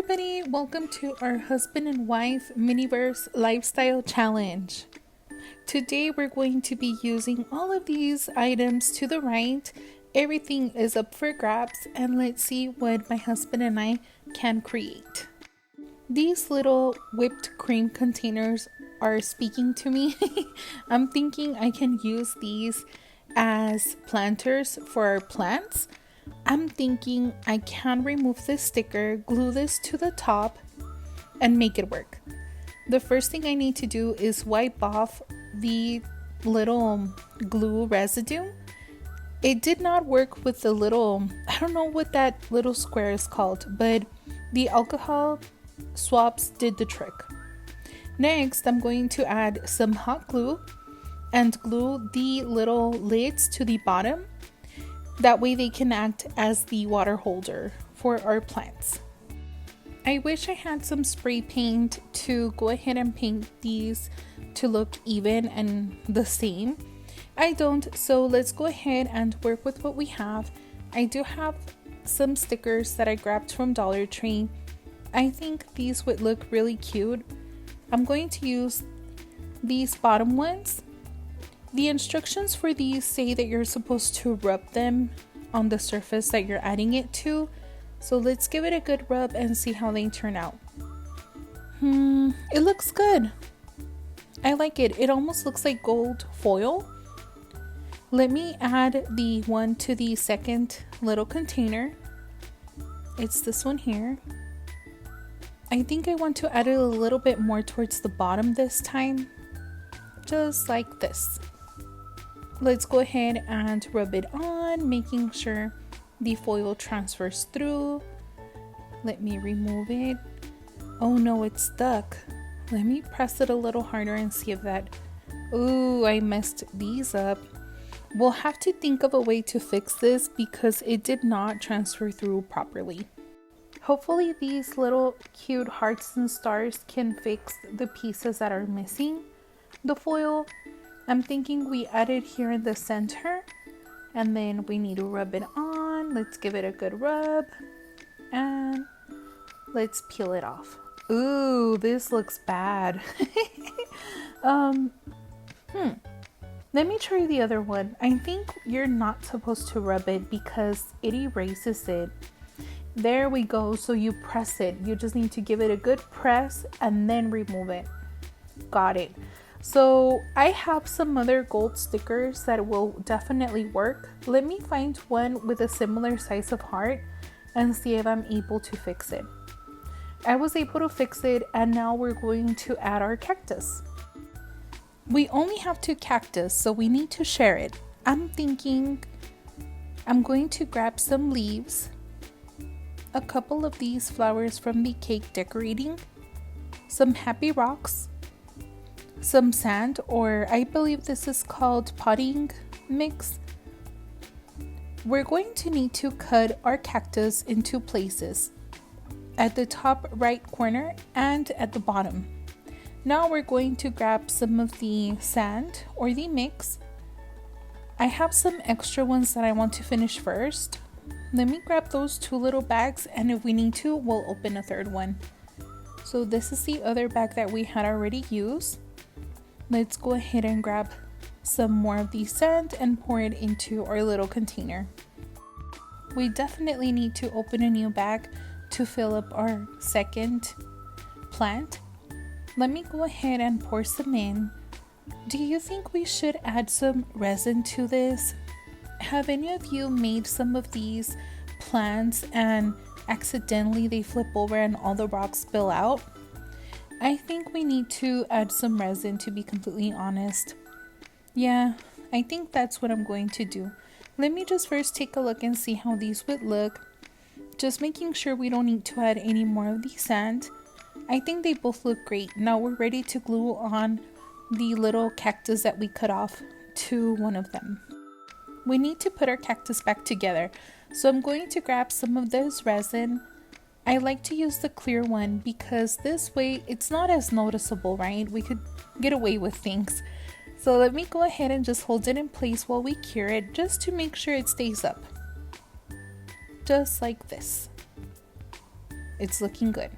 everybody, welcome to our husband and wife Miniverse lifestyle challenge. Today we're going to be using all of these items to the right. Everything is up for grabs, and let's see what my husband and I can create. These little whipped cream containers are speaking to me. I'm thinking I can use these as planters for our plants. I'm thinking I can remove this sticker, glue this to the top, and make it work. The first thing I need to do is wipe off the little glue residue. It did not work with the little, I don't know what that little square is called, but the alcohol swabs did the trick. Next, I'm going to add some hot glue and glue the little lids to the bottom. That way they can act as the water holder for our plants. I wish I had some spray paint to go ahead and paint these to look even and the same. I don't, so let's go ahead and work with what we have. I do have some stickers that I grabbed from Dollar Tree. I think these would look really cute. I'm going to use these bottom ones. The instructions for these say that you're supposed to rub them on the surface that you're adding it to. So let's give it a good rub and see how they turn out. It looks good. I like it. It almost looks like gold foil. Let me add the one to the second little container. It's this one here. I think I want to add it a little bit more towards the bottom this time. Just like this. Let's go ahead and rub it on, making sure the foil transfers through. Let me remove it. Oh no, it's stuck. Let me press it a little harder and see if that... Ooh, I messed these up. We'll have to think of a way to fix this because it did not transfer through properly. Hopefully these little cute hearts and stars can fix the pieces that are missing the foil. I'm thinking we add it here in the center and then we need to rub it on. Let's give it a good rub and let's peel it off. Ooh, this looks bad. Let me try the other one. I think you're not supposed to rub it because it erases it. There we go. So you press it. You just need to give it a good press and then remove it. Got it. So I have some other gold stickers that will definitely work. Let me find one with a similar size of heart and see if I'm able to fix it. I was able to fix it, and now we're going to add our cactus. We only have 2 cactus, so we need to share it. I'm thinking I'm going to grab some leaves, a couple of these flowers from the cake decorating, some happy rocks, some sand, or I believe this is called potting mix. We're going to need to cut our cactus in 2 places, at the top right corner and at the bottom. Now we're going to grab some of the sand or the mix. I have some extra ones that I want to finish first. Let me grab those 2 little bags, and if we need to, we'll open a third one. So this is the other bag that we had already used. Let's go ahead and grab some more of the sand and pour it into our little container. We definitely need to open a new bag to fill up our second plant. Let me go ahead and pour some in. Do you think we should add some resin to this? Have any of you made some of these plants and accidentally they flip over and all the rocks spill out? I think we need to add some resin, to be completely honest. Yeah, I think that's what I'm going to do. Let me just first take a look and see how these would look. Just making sure we don't need to add any more of the sand. I think they both look great. Now we're ready to glue on the little cactus that we cut off to one of them. We need to put our cactus back together. So I'm going to grab some of this resin. I like to use the clear one because this way it's not as noticeable, right? We could get away with things. So let me go ahead and just hold it in place while we cure it, just to make sure it stays up. Just like this. It's looking good.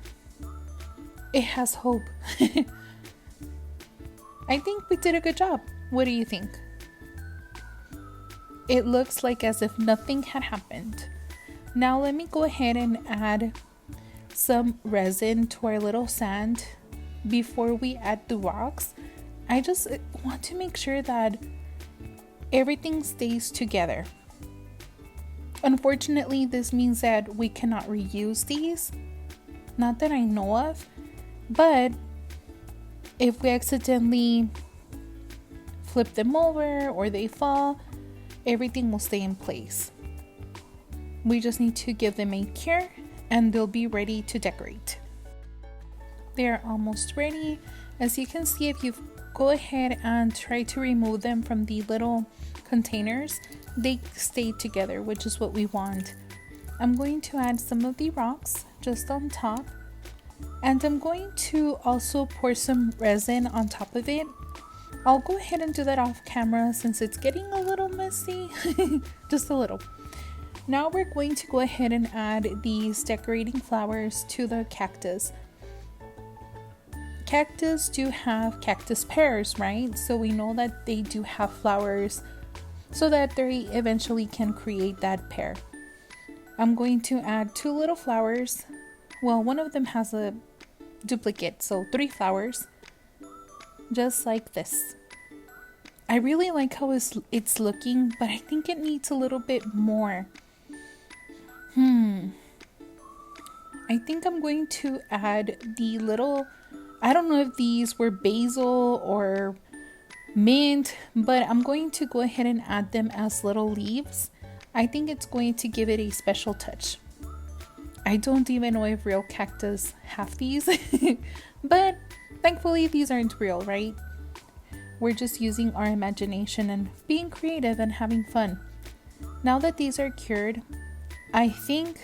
It has hope. I think we did a good job. What do you think? It looks like as if nothing had happened. Now let me go ahead and add some resin to our little sand before we add the rocks. I just want to make sure that everything stays together. Unfortunately, this means that we cannot reuse these. Not that I know of, but if we accidentally flip them over or they fall, everything will stay in place. We just need to give them a cure and they'll be ready to decorate. They're almost ready. As you can see, if you go ahead and try to remove them from the little containers, they stay together, which is what we want. I'm going to add some of the rocks just on top, and I'm going to also pour some resin on top of it. I'll go ahead and do that off camera since it's getting a little messy, just a little. Now we're going to go ahead and add these decorating flowers to the cactus. Cactus do have cactus pears, right? So we know that they do have flowers so that they eventually can create that pear. I'm going to add 2 little flowers. Well, one of them has a duplicate, so 3 flowers, just like this. I really like how it's looking, but I think it needs a little bit more. I think I'm going to add the little, I don't know if these were basil or mint, but I'm going to go ahead and add them as little leaves. I think it's going to give it a special touch. I don't even know if real cactus have these, but thankfully these aren't real, right? We're just using our imagination and being creative and having fun. Now that these are cured, I think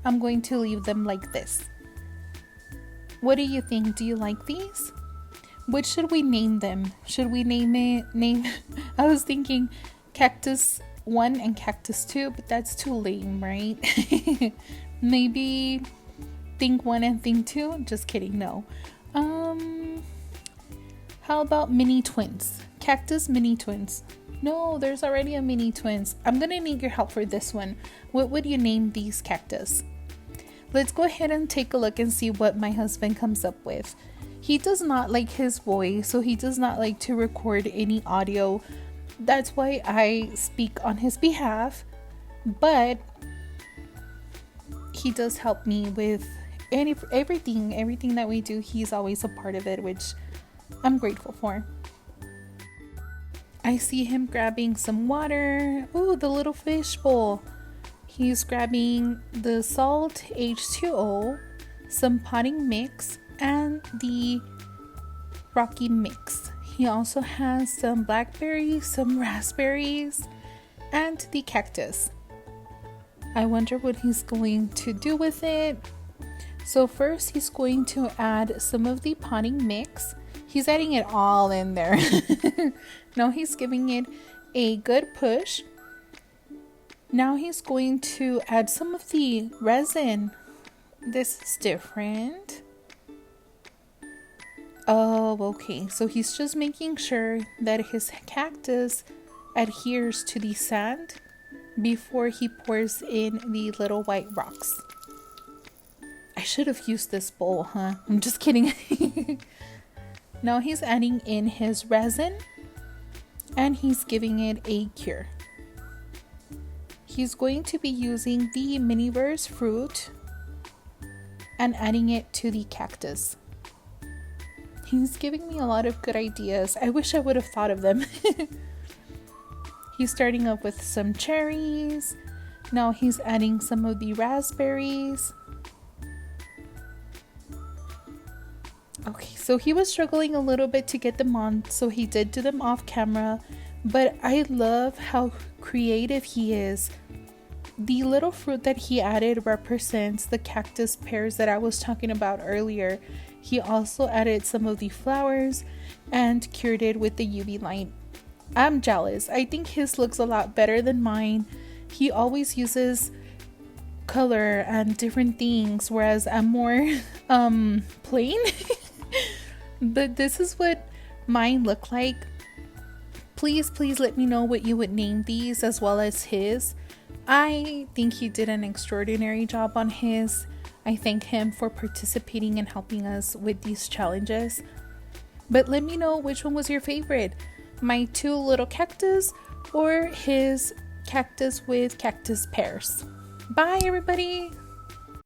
I'm going to leave them like this. What do you think? Do you like these? What should we name them? Should we name I was thinking Cactus 1 and Cactus 2, but that's too lame, right? Maybe Think 1 and Think 2? Just kidding, no. How about Mini Twins? Cactus Mini Twins. No, there's already a Mini Twins. I'm gonna need your help for this one. What would you name these cactus? Let's go ahead and take a look and see what my husband comes up with. He does not like his voice, so he does not like to record any audio. That's why I speak on his behalf. But he does help me with everything that we do. He's always a part of it, which I'm grateful for. I see him grabbing some water. Ooh, the little fish bowl. He's grabbing the salt H2O, some potting mix, and the rocky mix. He also has some blackberries, some raspberries, and the cactus. I wonder what he's going to do with it. So first he's going to add some of the potting mix. He's adding it all in there. Now he's giving it a good push. Now he's going to add some of the resin. This is different. Oh, okay. So he's just making sure that his cactus adheres to the sand before he pours in the little white rocks. I should have used this bowl, huh? I'm just kidding. Now he's adding in his resin and he's giving it a cure. He's going to be using the Miniverse fruit and adding it to the cactus. He's giving me a lot of good ideas. I wish I would have thought of them. He's starting off with some cherries. Now he's adding some of the raspberries. Okay, so he was struggling a little bit to get them on, so he did do them off camera. But I love how creative he is. The little fruit that he added represents the cactus pears that I was talking about earlier. He also added some of the flowers and cured it with the UV light. I'm jealous. I think his looks a lot better than mine. He always uses color and different things, whereas I'm more plain. But this is what mine look like. Please let me know what you would name these, as well as his. I think he did an extraordinary job on his. I thank him for participating and helping us with these challenges. But let me know which one was your favorite. My 2 little cactus or his cactus with cactus pears. Bye everybody!